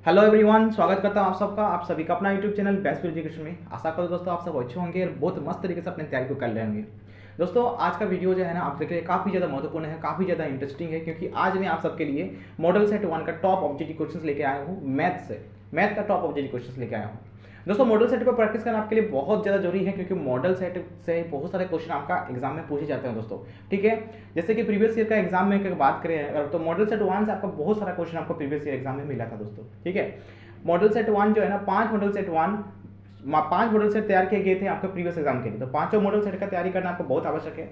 Hello everyone, स्वागत करता हूं आप सबका, आप सभी का अपना यूट्यूब चैनल बेस्ट एजुकेशन में। आशा करो दोस्तों आप सब अच्छे होंगे और बहुत मस्त तरीके से अपनी तैयारी को कर रहे होंगे। दोस्तों आज का वीडियो जो है ना आपके लिए काफ़ी ज़्यादा महत्वपूर्ण है, काफ़ी ज़्यादा इंटरेस्टिंग है, क्योंकि आज मैं आप सबके लिए मॉडल सेट 1 का टॉप ऑब्जेक्टिव क्वेश्चन लेके आया हूँ। मैथ का टॉप ऑब्जेक्टिव क्वेश्चन लेके आया हूँ। दोस्तों मॉडल सेट को प्रैक्टिस करना आपके लिए बहुत ज़्यादा जरूरी है, क्योंकि मॉडल सेट से बहुत सारे क्वेश्चन आपका एग्जाम में पूछे जाते हैं दोस्तों। ठीक है, जैसे कि प्रीवियस ईयर का एग्जाम में अगर बात करें अगर, तो मॉडल सेट 1 से आपका बहुत सारा क्वेश्चन आपको प्रीवियस ईयर एग्जाम में मिला था दोस्तों। ठीक है, मॉडल सेट 1 जो है ना, 5 मॉडल सेट तैयार किए गए थे आपके प्रीवियस एग्जाम के लिए। तो पांचों मॉडल सेट का तैयारी करना आपको बहुत आवश्यक है,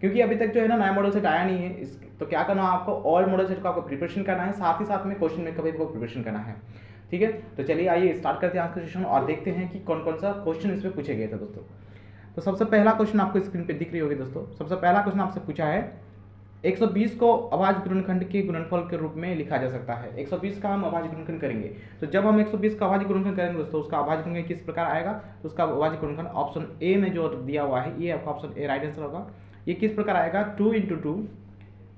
क्योंकि अभी तक जो है ना नया मॉडल सेट आया नहीं है। तो क्या करना है आपको, ऑल मॉडल सेट को आपको प्रिपरेशन करना है, साथ ही साथ में क्वेश्चन में कभी को प्रिपरेशन करना है। ठीक है, तो चलिए आइए स्टार्ट करते हैं आज का सेशन और देखते हैं कि कौन कौन सा क्वेश्चन इसमें पूछे गए थे दोस्तों। तो सबसे पहला क्वेश्चन आपको स्क्रीन पे दिख रही होगी दोस्तों। सबसे पहला क्वेश्चन आपसे पूछा है 120 को अभाज्य गुणनखंड के गुणनफल के रूप में लिखा जा सकता है। 120 का हम अभाज्य गुणनखंड करेंगे, तो जब हम 120 का अभाज्य गुणनखंड करेंगे दोस्तों, उसका अभाज्य गुणनखंड किस प्रकार आएगा, तो उसका अभाज्य गुणनखंड ऑप्शन ए में जो दिया हुआ है, ये आपका ऑप्शन ए राइट आंसर होगा। ये किस प्रकार आएगा, 2 into 2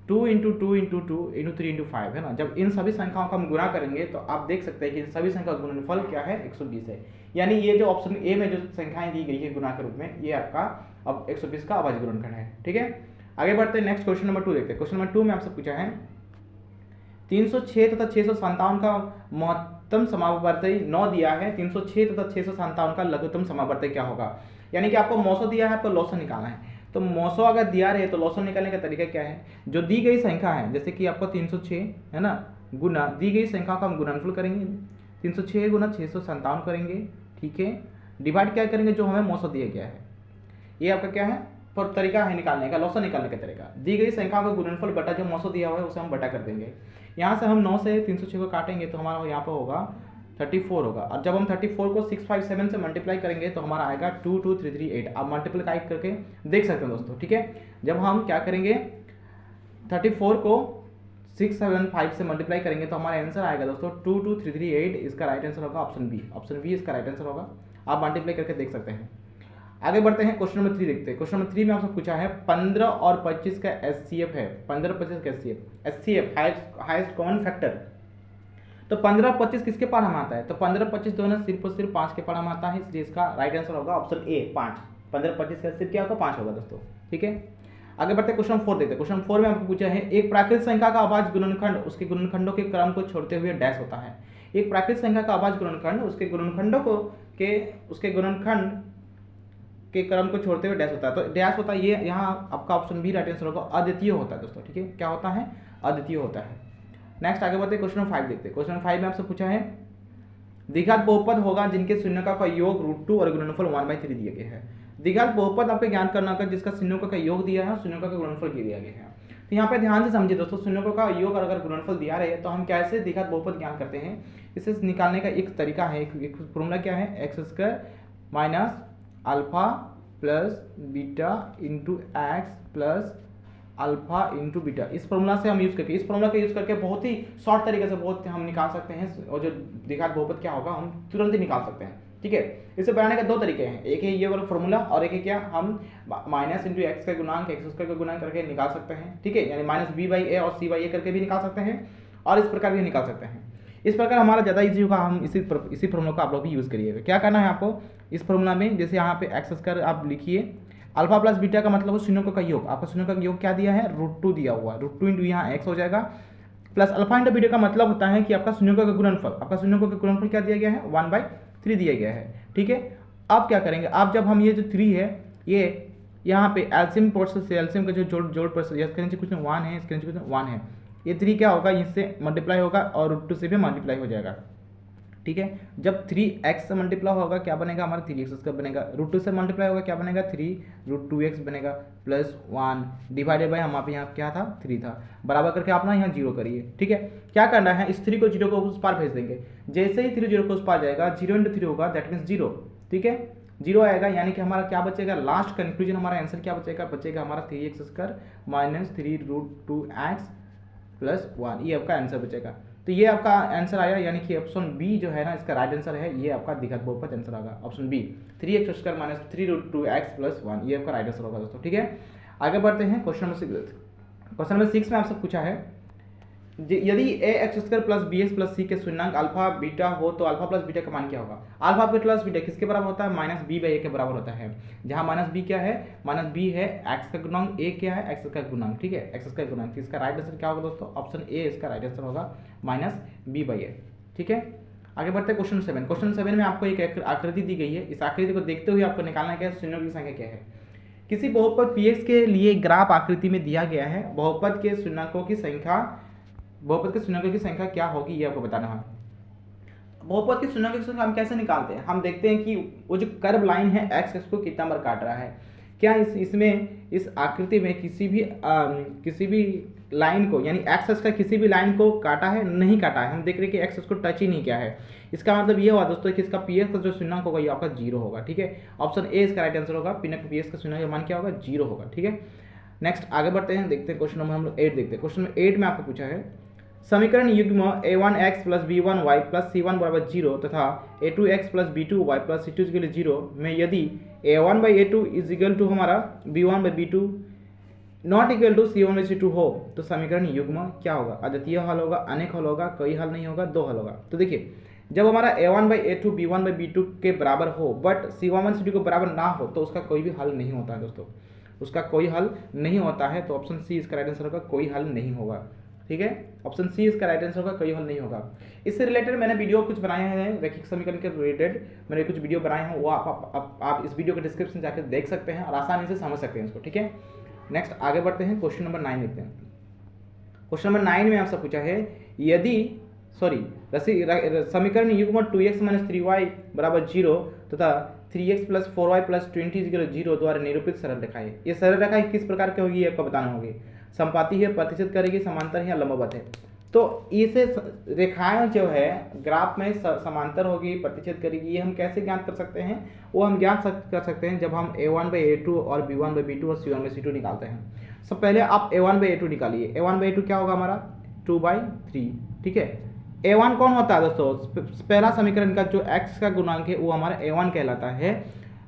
2 into 2 into 2 into 3 into 5 है ना। जब इन सभी संख्याओं का हम गुणा करेंगे तो आप देख सकते हैं कि इन सभी संख्या का गुणनफल क्या है, 120 है। यानी ये जो ऑप्शन ए में जो संख्याएं दी गई है गुणा के रूप में, ये आपका अब 120 का अभाज्य गुणनखंड है। ठीक है, आगे बढ़ते हैं, नेक्स्ट क्वेश्चन नंबर 2 देखते हैं। क्वेश्चन नंबर 2 में आपसे पूछा है 306 तथा 657 का महत्तम समावर्ती 9 दिया है, 306 तथा 657 का लघुत्तम समावर्ती क्या होगा। यानी कि आपको मौसो दिया है, आपको लॉसन निकालना है। तो मौसो अगर दिया रहे तो लॉसन निकालने का तरीका क्या है, जो दी गई संख्या है, जैसे कि आपको 306 है ना, गुना दी गई संख्या का हम गुणनफल करेंगे, 306 गुना 657 करेंगे। ठीक है, डिवाइड क्या करेंगे, जो हमें मौसो दिया गया है। ये आपका क्या है, पर तरीका है निकालने का, लॉसन निकालने का तरीका। दी गई संख्या का गुणनफल बटा जो मौसो दिया हुआ है उसे हम बटा कर देंगे। यहाँ से हम 9 से 306 को काटेंगे तो हमारा यहाँ पर होगा 34 होगा। और जब हम 34 को 657 से मल्टीप्लाई करेंगे तो हमारा आएगा 22338। आप मल्टीप्लाई करके देख सकते हैं दोस्तों। ठीक है, जब हम क्या करेंगे 34 को 675 से मल्टीप्लाई करेंगे तो हमारा आंसर आएगा दोस्तों 22338। इसका राइट आंसर होगा ऑप्शन बी इसका राइट आंसर होगा। आप मल्टीप्लाई करके देख सकते हैं। आगे बढ़ते हैं, क्वेश्चन नंबर 3 देखते हैं। क्वेश्चन नंबर 3 में आपसे पूछा है 15 और 25 का एचसीएफ है। 15 और 25 का एचसीएफ हाईएस्ट कॉमन फैक्टर। तो 15 और 25 किसके पार हम आता है, तो 15 25 दोनों सिर्फ और सिर्फ 5 के पार हम आता है, इसलिए इसका राइट आंसर होगा ऑप्शन ए 5। 15 25 का सिर्फ क्या होगा, 5 होगा दोस्तों। ठीक है, आगे बढ़ते हैं, क्वेश्चन 4 देखते हैं। क्वेश्चन 4 में आपको पूछा है एक प्राकृतिक संख्या का अभाज्य गुणनखंड उसके गुणनखंडों के क्रम को छोड़ते हुए डैश होता है। एक प्राकृतिक संख्या का अभाज्य गुणनखंड उसके गुणनखंडों को उसके गुणनखंड के क्रम को छोड़ते हुए डैश होता है। तो डैश होता है ये, यहाँ आपका ऑप्शन बी राइट आंसर होगा, अद्वितीय होता है दोस्तों। ठीक है, क्या होता है, अद्वितीय होता है। नेक्स्ट आगे बढ़ते हैं, क्वेश्चन 5 देखते हैं। क्वेश्चन 5 में आपसे पूछा है द्विघात बहुपद होगा जिनके शून्यकों का योग √2 और गुणनफल 1/3 दिया गया है। द्विघात बहुपद आपके ज्ञान करना होगा जिसका शून्यकों का योग दिया है, शून्यकों का गुणनफल दिया गया है। तो यहाँ पे ध्यान से समझिए दोस्तों, शून्यकों का योग और अगर गुणनफल दिया रहे तो हम कैसे द्विघात बहुपद ज्ञान करते हैं, इसे निकालने का एक तरीका है, एक फॉर्मूला क्या है, x² minus alpha plus beta into x plus alpha into beta. इस फॉर्मूला से हम यूज करके बहुत ही शॉर्ट तरीके से बहुत हम निकाल सकते हैं, और जो द्विघात बहुपद क्या होगा हम तुरंत ही निकाल सकते हैं। ठीक है, इसे बनाने का 2 तरीके हैं, एक है ये वाला फॉर्मूला और एक है क्या, हम माइनस इंटू एक्स का गुणांक x² का गुणांक करके निकाल सकते हैं। ठीक है, यानी माइनस b/a और c/a करके भी निकाल सकते हैं, और इस प्रकार भी निकाल सकते हैं। इस प्रकार हमारा ज़्यादा इजी होगा, हम इसी फॉर्मूला को आप लोग भी यूज़ करिएगा। क्या करना है आपको, इस फॉर्मूला में जैसे यहाँ पे x² आप लिखिए, अल्फा प्लस बीटा का मतलब शून्यकों का योग, आपका शून्यकों का योग क्या दिया है, √2 दिया हुआ है, √2 इंटू यहाँ x हो जाएगा, प्लस अल्फा इंटू बीटा का मतलब होता है कि आपका शून्यकों का गुणनफल, आपका शून्यकों का गुणनफल क्या दिया गया है, 1/3 दिया गया है। ठीक है, अब क्या करेंगे, आप जब हम ये जो 3 है ये यहाँ पे एल्सियम प्रोसेस से एल्सियम का जो जोड़ प्रोसेस, इसके नीचे कुछ 1 है, इसके नीचे कुछ 1 है, ये 3 क्या होगा, इससे मल्टीप्लाई होगा और √2 से भी मल्टीप्लाई हो जाएगा। ठीक है, जब 3x से मल्टीप्लाई होगा क्या बनेगा, हमारा 3x का बनेगा, √2 से मल्टीप्लाई होगा क्या बनेगा, 3√2x बनेगा, प्लस 1 डिवाइडेड बाय हम यहाँ क्या था, 3 था, बराबर करके आप ना यहाँ 0 करिए। ठीक है, क्या करना है, इस 3 को 0 को उस पार भेज देंगे, जैसे ही 3 0 को उस पार जाएगा 0 इंटू 3 होगा, दैट मीन्स 0। ठीक है, 0 आएगा, यानी कि हमारा क्या बचेगा, लास्ट कंक्लूजन हमारा आंसर क्या बचेगा हमारा 3x² माइनस 3√2x प्लस 1, ये आपका आंसर बचेगा। तो ये आपका आंसर आया, यानी कि ऑप्शन बी जो है ना इसका राइट आंसर है, ये आपका द्विघात बहुपद आंसर होगा option B, 3x² minus 3√2x plus 1, ये आपका राइट आंसर होगा दोस्तों। ठीक है, आगे बढ़ते हैं, क्वेश्चन नंबर 6 में आपसे पूछा है यदि a x square plus b x plus c के शून्यंक अल्फा बीटा हो तो अल्फा प्लस बीटा का मान क्या होगा? अल्फा प्लस बीटा किसके बराबर होता है? माइनस बी बाई ए के बराबर होता है, जहां माइनस बी क्या है? माइनस बी है एक्स का गुणांक, ए क्या है? एक्स का गुणांक, ठीक है, एक्स का गुणांक। इसका राइट आंसर क्या होगा दोस्तों? ऑप्शन ए इसका राइट आंसर होगा, माइनस बी बाई ए, ठीक है। आगे बढ़ते हैं क्वेश्चन 7। क्वेश्चन 7 में आपको एक आकृति दी गई है। इस आकृति को देखते हुए आपको निकालना क्या है? शून्यों की संख्या क्या है। किसी बहुपद px के लिए ग्राफ आकृति में दिया गया है। बहुपद के शून्यकों की संख्या क्या होगी, ये आपको बताना है। बहुपद के शून्यकों की संख्या हम कैसे निकालते हैं? हम देखते हैं कि वो जो कर्व लाइन है एक्स एक्स को कितना बार काट रहा है। क्या इसमें इस आकृति में किसी भी लाइन को, यानी एक्स एक्स का किसी भी लाइन को काटा है? नहीं काटा है। हम देख रहे हैं कि एक्स एक्स को टच ही नहीं किया है। इसका मतलब ये हुआ दोस्तों कि इसका पी एक्स का जो शून्यक होगा ये आपका 0 होगा, ठीक है। ऑप्शन ए इसका राइट आंसर होगा, पी एक्स का शून्यक का मान क्या होगा? 0 होगा, ठीक है। नेक्स्ट आगे बढ़ते हैं, देखते हैं क्वेश्चन नंबर हम लोग 8 देखते हैं। क्वेश्चन नंबर 8 में आपको पूछा है समीकरण युग्म a1x plus b1y plus c1 बराबर 0 तथा a2x plus b2y plus c2 equal 0 में यदि a1 by a2 is equal to हमारा b1 by b2 not equal to c1 by c2 हो तो समीकरण युग्म क्या होगा? अद्वितीय हल होगा, अनेक हल होगा, कोई हल नहीं होगा, दो हल होगा। तो देखिए, जब हमारा a1 by a2 b1 by b2 के बराबर हो बट c1 बाई c2 के बराबर ना हो तो उसका कोई भी हल नहीं होता है दोस्तों, उसका कोई हल नहीं होता है। तो ऑप्शन सी इसका राइट आंसर होगा, कोई हल नहीं होगा, ठीक है। ऑप्शन सी इसका राइट आंसर होगा, कोई हल नहीं होगा। इससे रिलेटेड मैंने वीडियो कुछ बनाए हैं, रैखिक समीकरण के रिलेटेड मैंने कुछ वीडियो बनाए हैं, वो आप इस वीडियो के डिस्क्रिप्शन जाकर देख सकते हैं और आसानी से समझ सकते हैं इसको, ठीक है। नेक्स्ट आगे बढ़ते हैं, क्वेश्चन नंबर 9 देखते हैं। क्वेश्चन नंबर 9 में आपसे पूछा है यदि समीकरण युग्म 2x माइनस 3y बराबर 0 तथा 3x प्लस 4y प्लस 20 0 द्वारा निरूपित सरल रेखाएं। ये सरल रेखाएं किस प्रकार की होगी आपको बताना होगी। संपाती है, प्रतिशत करेगी, समांतर है या लंबवत है। तो इसे रेखाएं जो है ग्राफ में समांतर होगी, प्रतिशत करेगी, ये हम कैसे ज्ञात कर सकते हैं? वो हम ज्ञात कर सकते हैं जब हम a1 बाई a2 और b1 बाई b2 और c1 बाई c2 निकालते हैं। सब पहले आप a1 बाई a2 निकालिए। a1 बाई a2 क्या होगा हमारा? 2/3, ठीक है। a1 कौन होता है दोस्तों? पहला समीकरण का जो x का गुणांक है वो हमारा a1 कहलाता है,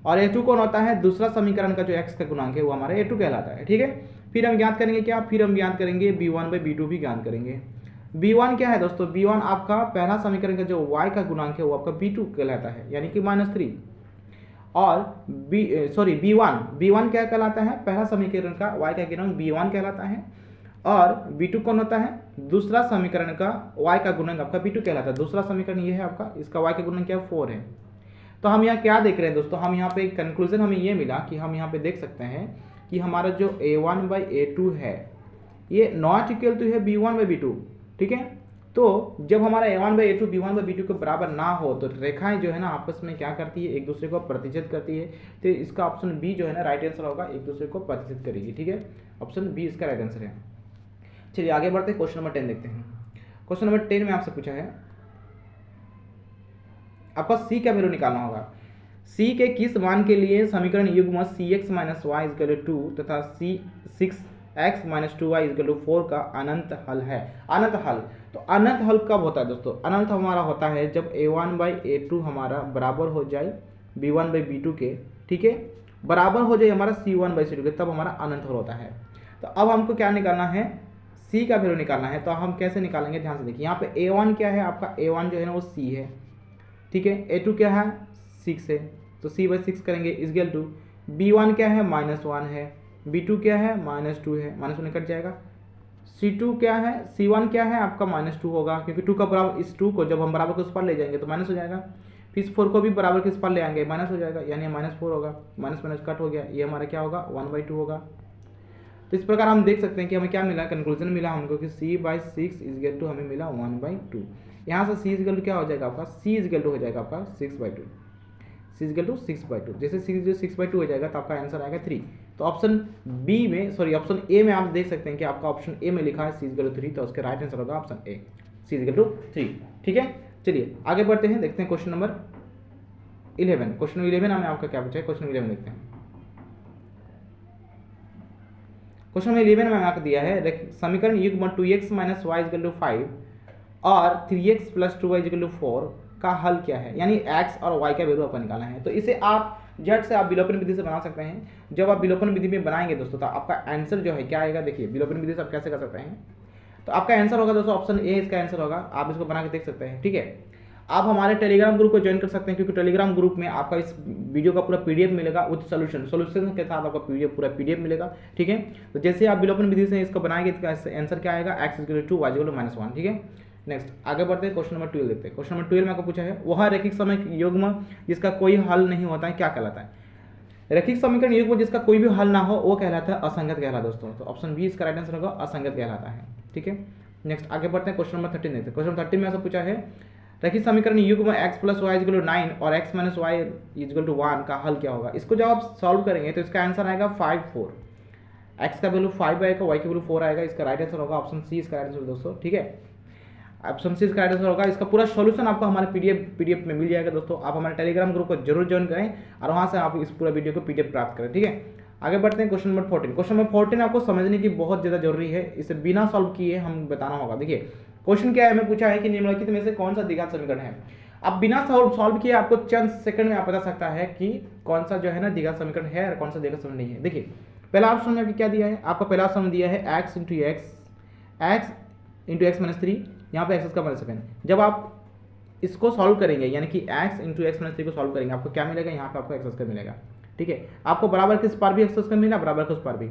और a2 कौन होता है? दूसरा समीकरण का जो x का गुणांक है वो हमारा a2 कहलाता है, ठीक है। फिर हम ज्ञात करेंगे क्या? फिर हम ज्ञात करेंगे b1 बाई b2 भी ज्ञात करेंगे। b1 क्या है दोस्तों? b1 आपका पहला समीकरण का जो y का गुणांक है वो आपका b2 कहलाता है, यानी कि -3। और b1 क्या कहलाता है? पहला समीकरण का y का गुणांक b1 कहलाता है, और b2 कौन होता है? दूसरा समीकरण का y का गुणांक आपका b2 कहलाता है। दूसरा समीकरण ये है आपका, इसका y का गुणांक क्या है? 4 है। तो हम यहाँ क्या देख रहे हैं दोस्तों? हम यहाँ पे कंक्लूजन हमें ये मिला कि हम यहाँ पे देख सकते हैं कि हमारा जो a1 बाई a2 है ये नॉट इक्वल टू है b1 बाई b2, ठीक है। तो जब हमारा a1 by a2 b1 by b2 के बराबर ना हो तो रेखाएं जो है ना आपस में क्या करती है? एक दूसरे को प्रतिच्छेद करती है। तो इसका ऑप्शन बी जो है ना राइट आंसर होगा, एक दूसरे को प्रतिच्छेद करेगी, ठीक है। ऑप्शन बी इसका राइट आंसर है। चलिए आगे बढ़ते हैं, क्वेश्चन नंबर 10 देखते हैं। क्वेश्चन नंबर 10 में आपसे पूछा है आपका सी का वैल्यू निकालना होगा। सी के किस मान के लिए समीकरण युग्म cx minus Y equal to 2 तथा c6x minus 2y equal to 4 का अनंत हल है। अनंत हल, तो अनंत हल कब होता है दोस्तों? अनंत हमारा होता है जब a1 बाई a2 हमारा बराबर हो जाए b1 बाई b2 के, ठीक है, बराबर हो जाए हमारा c1 बाई c2 के, तब हमारा अनंत हल होता है। तो अब हमको क्या निकालना है? सी का वैल्यू निकालना है। तो हम कैसे निकालेंगे? ध्यान से देखिए, यहाँ पे a1 क्या है आपका? a1 जो है ना वो c है, ठीक है। a2 क्या है? 6 है, तो c बाई 6 करेंगे इक्वल टू b1 क्या है? -1 है, b2 क्या है? -2 है, -1 कट जाएगा। c2 क्या है? c1 क्या है आपका? -2 होगा, क्योंकि 2 का बराबर, इस 2 को जब हम बराबर के उस पर ले जाएंगे तो माइनस हो जाएगा। फिर इस 4 को भी बराबर के उस पर ले आएंगे, माइनस हो जाएगा, यानी -4 होगा, माइनस कट हो गया, ये हमारा क्या होगा? 1/2 होगा। तो इस प्रकार हम देख सकते हैं कि हमें क्या मिला? कंक्लूजन मिला हमको कि c बाई 6 इक्वल टू हमें मिला 1/2। यहाँ से c इक्वल टू क्या हो जाएगा आपका? c इक्वल टू हो जाएगा आपका 6/2, c इक्वल टू 6/2। जैसे c 6/2 हो जाएगा तो आपका आंसर आएगा 3। तो ऑप्शन बी में, ऑप्शन ए में आप देख सकते हैं कि आपका ऑप्शन ए में लिखा है c इक्वल टू 3, तो उसका राइट आंसर होगा option A, c equal to 3, ठीक है। चलिए आगे बढ़ते हैं, देखते हैं क्वेश्चन नंबर 11। क्वेश्चन 11 हमें आपका क्या पूछा है? क्वेश्चन 11 देखते हैं। क्वेश्चन नंबर 11 में आपको दिया है समीकरण युग्म 2x minus Y equal to 5 और 3x plus 2y equal to 4 का हल क्या है, यानी x और y का वैल्यू आपको निकालना है। तो इसे आप झट से आप विलोपन विधि से बना सकते हैं। जब आप विलोपन विधि में बनाएंगे दोस्तों तो आपका आंसर जो है क्या आएगा? देखिए विलोपन विधि से आप कैसे कर सकते हैं। तो आपका आंसर होगा दोस्तों ऑप्शन ए इसका आंसर होगा। आप इसको बना के देख सकते हैं, ठीक है। आप हमारे टेलीग्राम ग्रुप को ज्वाइन कर सकते हैं, क्योंकि टेलीग्राम ग्रुप में आपका इस वीडियो का पूरा पीडीएफ मिलेगा विद सॉल्यूशन के साथ आपका पूरा पीडीएफ मिलेगा, ठीक है। तो जैसे आप विलोपन विधि से इसको बनाएंगे, इसका आंसर क्या आएगा, x = 2 y = -1, ठीक है। नेक्स्ट आगे बढ़ते हैं, क्वेश्चन नंबर 12 देखते हैं। क्वेश्चन नंबर 12 में आपको पूछा है वह रैखिक समीकरण युग्म जिसका कोई हल नहीं होता है क्या कहलाता है। रैखिक समीकरण युग्म जिसका कोई भी हल ना हो वो कहलाता है असंगत कहलाता है दोस्तों। तो ऑप्शन बी इसका राइट आंसर होगा, असंगत कहलाता है, ठीक है। नेक्स्ट आगे बढ़ते हैं, क्वेश्चन नंबर 13 देखते हैं। क्वेश्चन 13 में ऐसा पूछा है रैखिक समीकरण युग्म x + y = 9 और x - y = 1 का हल क्या होगा। इसको जब आप सॉल्व करेंगे तो इसका आंसर आएगा 5 4। x का वैल्यू 5 आएगा, y की वैल्यू 4 आएगा। इसका राइट आंसर होगा ऑप्शन सी इसका राइट आंसर दोस्तों, ठीक है। ऑप्शन सी इसका राइट आंसर होगा। इसका पूरा सॉल्यूशन आपको हमारे पीडीएफ में मिल जाएगा दोस्तों। आप हमारे टेलीग्राम ग्रुप को जरूर ज्वाइन करें और वहाँ से आप इस पूरा वीडियो को पीडीएफ प्राप्त करें, ठीक है। आगे बढ़ते हैं, क्वेश्चन नंबर 14। क्वेश्चन नंबर 14 आपको समझने की बहुत ज़्यादा जरूरी है, इसे बिना सॉल्व किए हम बताना होगा। देखिए क्वेश्चन क्या है, हमें पूछा है कि निम्नलिखित में से कौन सा द्विघात समीकरण है। अब बिना सॉल्व किए आपको चंद सेकंड में आप बता सकता है कि कौन सा जो है ना द्विघात समीकरण है और कौन सा द्विघात समीकरण नहीं है। देखिए पहला ऑप्शन में क्या दिया है, आपका पहला ऑप्शन दिया है x × x - 3, यहाँ पे x का मान सेकंड। जब आप इसको सॉल्व करेंगे यानी कि x × x - 3 को सॉल्व करेंगे, आपको क्या मिलेगा, यहाँ पे आपको x² मिलेगा, ठीक है। आपको बराबर के इस पार भी x² मिला, बराबर के उस पार भी।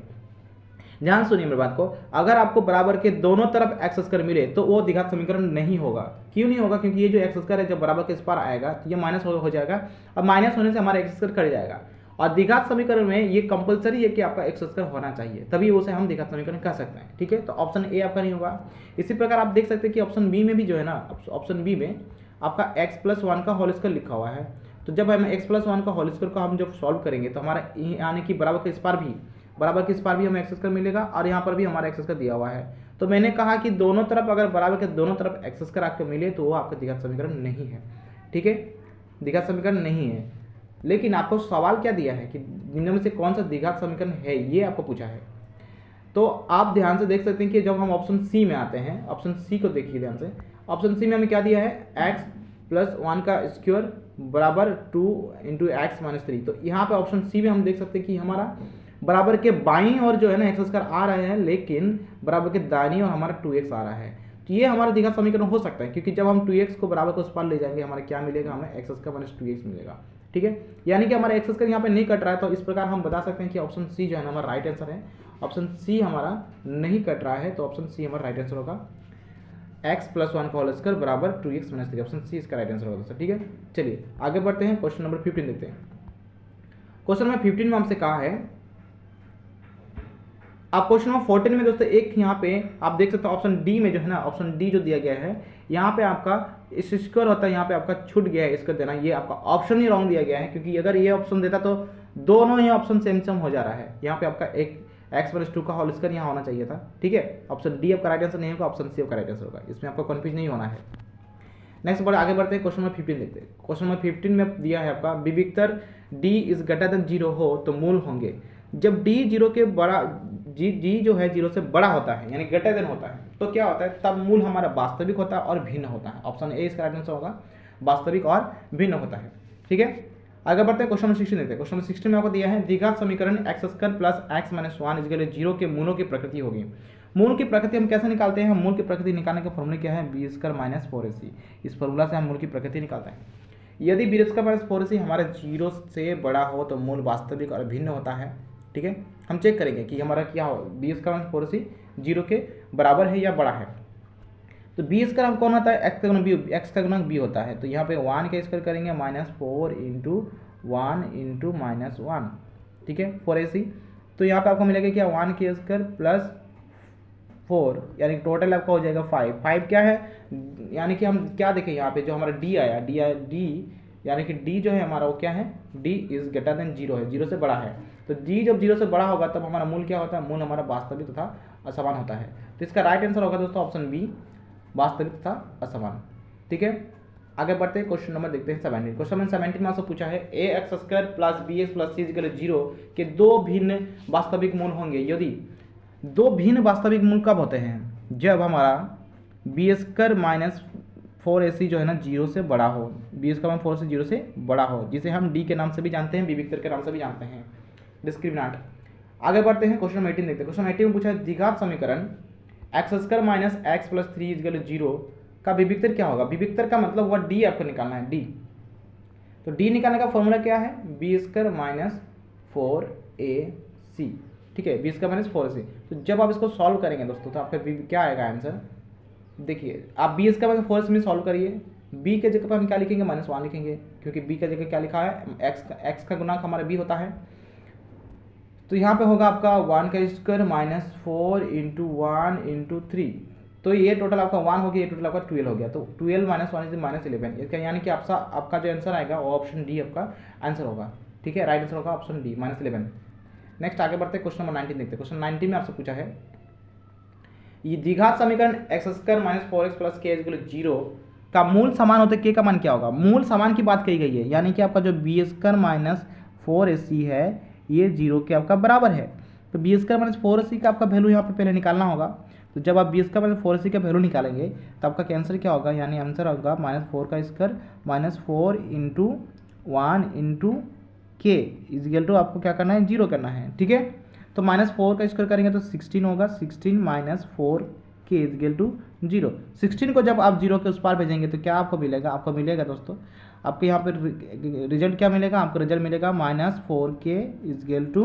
ध्यान सुनिए मेरी बात को, अगर आपको बराबर के दोनों तरफ x² मिले तो वो द्विघात समीकरण नहीं होगा। क्यों नहीं होगा, क्योंकि ये जो x² है जब बराबर के इस पार आएगा तो ये माइनस हो जाएगा, और माइनस होने से हमारा x² कट जाएगा। और द्विघात समीकरण में ये कंपलसरी है कि आपका x² होना चाहिए, तभी उसे हम द्विघात समीकरण कह सकते हैं, ठीक है। तो ऑप्शन ए आपका नहीं होगा। इसी प्रकार आप देख सकते हैं कि ऑप्शन बी में भी जो है ना, ऑप्शन बी में आपका x + 1 का होल स्क्वायर लिखा हुआ है। तो जब हम x + 1 का होल स्क्वायर को हम जब सॉल्व करेंगे तो हमारा यानी कि बराबर के इस पार भी हमें x² मिलेगा, और यहाँ पर भी हमारा x² दिया हुआ है। तो मैंने कहा कि दोनों तरफ अगर बराबर के दोनों तरफ x² आपको मिले तो वो आपका द्विघात समीकरण नहीं है, ठीक है, द्विघात समीकरण नहीं है। लेकिन आपको सवाल क्या दिया है कि निम्न में से कौन सा द्विघात समीकरण है, ये आपको पूछा है। तो आप ध्यान से देख सकते हैं कि जब हम ऑप्शन सी में आते हैं, ऑप्शन सी को देखिए ध्यान से। ऑप्शन सी में हमें क्या दिया है, x + 1 का स्क्वायर बराबर 2 × x - 3। तो यहाँ पे ऑप्शन सी में हम देख सकते हैं कि हमारा बराबर के बाईं और जो है ना x² आ रहे हैं, लेकिन बराबर के दाईं और हमारा 2x आ रहा है। तो ये हमारा द्विघात समीकरण हो सकता है, क्योंकि जब हम 2x को बराबर को उस पार ले जाएंगे हमारा क्या मिलेगा, हमें x² - 2x मिलेगा, ठीक है। यानी कि हमारा x² यहाँ पे नहीं कट रहा है। तो इस प्रकार हम बता सकते हैं कि ऑप्शन सी जो है ना हमारा राइट आंसर है। ऑप्शन सी हमारा नहीं कट रहा है, तो ऑप्शन सी हमारा राइट आंसर होगा। x + 1 का होल स्क्वायर बराबर 2x - 3, ऑप्शन सी इसका राइट आंसर होगा, ठीक है। चलिए आगे बढ़ते हैं, क्वेश्चन नंबर 15 देखते हैं। क्वेश्चन नंबर 15 में हमसे कहा है, आप क्वेश्चन नंबर 14 में दोस्तों एक यहाँ पे आप देख सकते हो ऑप्शन डी में जो है ना, ऑप्शन डी जो दिया गया है यहाँ पे आपका इस स्क्वायर होता है, यहाँ पे आपका छूट गया है इसका देना, ये आपका ऑप्शन ही रॉन्ग दिया गया है। क्योंकि अगर ये ऑप्शन देता तो दोनों ही ऑप्शन सेम हो जा रहा है। यहाँ पे आपका एक x + 2 का होल स्क्वायर यहाँ होना चाहिए था, ठीक है। ऑप्शन डी आपका राइट आंसर नहीं होगा, ऑप्शन सी आपका राइट आंसर होगा, इसमें आपको कंफ्यूज नहीं होना है। नेक्स्ट आगे बढ़ते हैं, क्वेश्चन नंबर 15 देखते हैं। क्वेश्चन नंबर 15 में दिया है आपका विविक्तर d = 0 हो तो मूल होंगे। जब d 0 के बड़ा जी जो है 0 से बड़ा होता है यानी ग्रेटर देन होता है, तो क्या होता है, तब मूल हमारा वास्तविक होता है और भिन्न होता है। ऑप्शन ए इसका राइट आंसर होगा, वास्तविक और भिन्न होता है, ठीक है। आगे बढ़ते हैं, क्वेश्चन नंबर 16 देखते हैं। क्वेश्चन नंबर 16 में आपको दिया है द्विघात समीकरण x² + x - 1 = 0 के मूलों की प्रकृति होगी। मूल की प्रकृति हम कैसे निकालते हैं, मूल की प्रकृति निकालने का फॉर्मूला क्या है, b² - 4ac। इस फॉर्मूला से हम मूल की प्रकृति निकालते हैं। यदि b² - 4ac हमारा 0 से बड़ा हो तो मूल वास्तविक और भिन्न होता है, ठीक है। हम चेक करेंगे कि हमारा क्या हो, b² - 4ac 0 के बराबर है या बड़ा है। तो b² हम कौन होता है, x का गुणक b होता है। तो यहाँ पे 1 का स्क्वायर करेंगे -4 × 1 × -1, ठीक है, 4ac। तो यहाँ पे आपको मिलेगा क्या, 1 के स्क्वायर प्लस 4, यानी टोटल आपका हो जाएगा 5 क्या है, यानी कि हम क्या देखें यहाँ पे जो हमारा d आया, d यानी कि d जो है हमारा वो क्या है, d = 0 है, 0 से बड़ा है। तो d जब 0 से बड़ा होगा तब हमारा मूल क्या होता है, मूल हमारा वास्तविक तथा असमान होता है। तो इसका राइट आंसर होगा दोस्तों ऑप्शन बी, वास्तविक तथा असमान, ठीक है। आगे बढ़ते हैं, क्वेश्चन नंबर देखते हैं 17। क्वेश्चन नंबर 17 में आपसे पूछा है ax² + bx + c = 0 के दो भिन्न वास्तविक मूल होंगे। यदि दो भिन्न वास्तविक मूल कब होते हैं, जब हमारा b² - 4ac जो है ना 0 से बड़ा हो, b² - 4ac 0 से बड़ा हो, जिसे हम d के नाम से भी जानते हैं, विविक्तर के नाम से भी जानते हैं, डिस्क्रिमिनेंट। आगे बढ़ते हैं, क्वेश्चन नंबर 18 देखते हैं। क्वेश्चन 18 में पूछा है द्विघात समीकरण X square minus X plus 3 equal 0 का विविक्तर क्या होगा? विविक्तर का मतलब हुआ डी, आपको निकालना है डी। तो डी निकालने का फॉर्मूला क्या है? बी स्क्वायर माइनस 4ac, ठीक है, बी स्क्वायर माइनस 4ac। तो जब आप इसको सॉल्व करेंगे दोस्तों तो आपका क्या आएगा आंसर? देखिए आप बी स्क्वायर माइनस 4ac में सॉल्व करिए, बी के जगह पर हम क्या लिखेंगे? -1 लिखेंगे, क्योंकि बी के जगह क्या लिखा है? एक्स का गुणांक हमारा बी होता है। तो यहाँ पे होगा आपका 1 का स्क्वायर माइनस 4 इंटू 1 इंटू 3, तो ये टोटल आपका 1 हो गया, ये टोटल आपका 12 हो गया। तो 12 माइनस 1 इज -11, इसका यानी कि आपका जो आंसर आएगा वो ऑप्शन डी आपका आंसर होगा, ठीक है, राइट आंसर होगा ऑप्शन डी -11। नेक्स्ट आगे बढ़ते हैं, क्वेश्चन नंबर 19 देखते हैं। क्वेश्चन 19 में आपसे पूछा है ये द्विघात समीकरण X square minus 4x plus के इक्वल 0 का मूल समान होते के का मान क्या होगा? मूल समान की बात कही गई है, यानी कि आपका जो बी स्क्वायर माइनस 4ac है ये 0 के आपका बराबर है। तो बी स्क्वायर माइनस 4ac का आपका वैल्यू यहाँ पे पहले निकालना होगा। तो जब आप बी स्क्वायर माइनस 4ac का वैल्यू निकालेंगे तो आपका आंसर क्या होगा? यानी आंसर होगा -4 का स्क्वायर माइनस 4 इंटू 1 इंटू के इजगल टू आपको क्या करना है? 0 करना है, ठीक है। तो -4 का स्क्वायर करेंगे तो 16 होगा, 16 माइनस 4 के इजगल टू 0। 16 को जब आप 0 के उस पार भेजेंगे तो क्या आपको मिलेगा? आपको मिलेगा दोस्तों, आपको यहाँ पर रिजल्ट क्या मिलेगा? आपको रिजल्ट मिलेगा -4 के equal to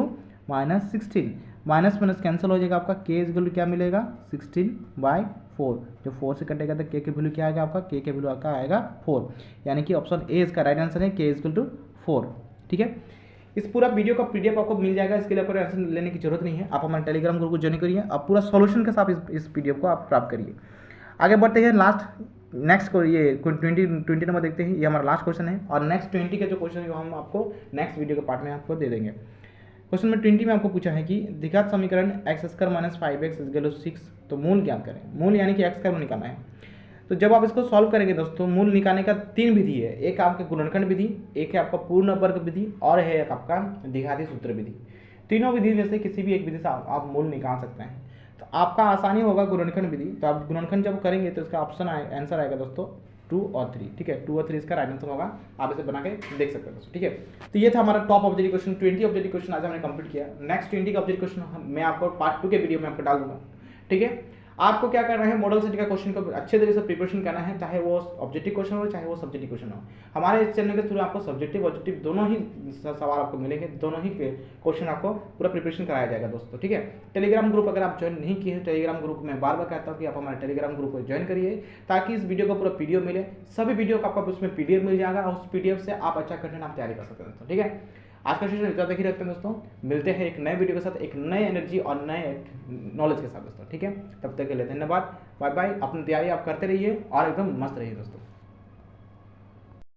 -16, minus minus cancel हो जाएगा, आपका के इजगल टू क्या मिलेगा? 16/4। जो 4 से कटेगा तो के वैल्यू क्या आएगा? आपका के वैल्यू आपका आएगा 4, यानी कि ऑप्शन ए इसका राइट आंसर है, के इजगल टू 4, ठीक है। इस पूरा वीडियो का पीडीएफ आपको मिल जाएगा, इसके लिए आपको टेंशन लेने की जरूरत नहीं है। आप हमारे टेलीग्राम ग्रुप को ज्वाइन करिए, आप पूरा सॉल्यूशन के साथ इस पीडीएफ को आप प्राप्त करिए। आगे बढ़ते हैं, नेक्स्ट को ये 20 नंबर देखते हैं, ये हमारा लास्ट क्वेश्चन है, और नेक्स्ट 20 के जो क्वेश्चन है वो हम आपको नेक्स्ट वीडियो के पार्ट में आपको दे देंगे। क्वेश्चन नंबर 20 में आपको पूछा है कि द्विघात समीकरण X square minus 5x equal 6, तो मूल ज्ञात करें। मूल यानी कि एक्स का मूल निकालना है। तो जब आप इसको सॉल्व करेंगे दोस्तों, मूल निकालने का 3 विधि है, एक आपका गुणनखंड विधि, एक है आपका पूर्ण वर्ग विधि, और है एक आपका द्विघाती सूत्र विधि। तीनों विधि में से किसी भी एक विधि से आप मूल निकाल सकते हैं। तो आपका आसानी होगा गुणनखंड विधि, तो आप गुणनखंड जब करेंगे तो इसका ऑप्शन आंसर आएगा दोस्तों 2 और 3, ठीक है, 2 और 3 इसका राइट आंसर होगा। आप इसे बना के देख सकते हैं दोस्तों, ठीक है। तो ये था हमारा top objective question, 20 objective question आज हमने कंप्लीट किया। नेक्स्ट 20 का ऑब्जेक्टिव क्वेश्चन मैं आपको पार्ट 2 के वीडियो में आपको डाल दूंगा, ठीक है। आपको क्या करना है? मॉडल सेट का क्वेश्चन को अच्छे तरीके से प्रिपरेशन करना है, चाहे वो ऑब्जेक्टिव क्वेश्चन हो चाहे वो सब्जेक्टिव क्वेश्चन हो। हमारे इस चैनल के थ्रू आपको सब्जेक्टिव ऑब्जेक्टिव दोनों ही सवाल आपको मिलेंगे, दोनों ही क्वेश्चन आपको पूरा प्रिपरेशन कराया जाएगा दोस्तों, ठीक है। टेलीग्राम ग्रुप अगर आप ज्वाइन नहीं किए हैं, टेलीग्राम ग्रुप में बार बार कहता हूँ कि आप हमारे टेलीग्राम ग्रुप को ज्वाइन करिए, ताकि इस वीडियो का पूरा पीडीएफ मिले। सभी वीडियो का आपको उसमें पीडीएफ मिल जाएगा, और उस पीडीएफ से आप अच्छा कंटेंट आप तैयारी कर सकते हैं दोस्तों, ठीक है। आज का सेशन इतना तक ही रखते हैं दोस्तों, मिलते हैं एक नए वीडियो के साथ, एक नए एनर्जी और नए नॉलेज के साथ दोस्तों, ठीक है। तब तक के लिए धन्यवाद, बाय बाय। अपनी तैयारी आप करते रहिए और एकदम मस्त रहिए दोस्तों।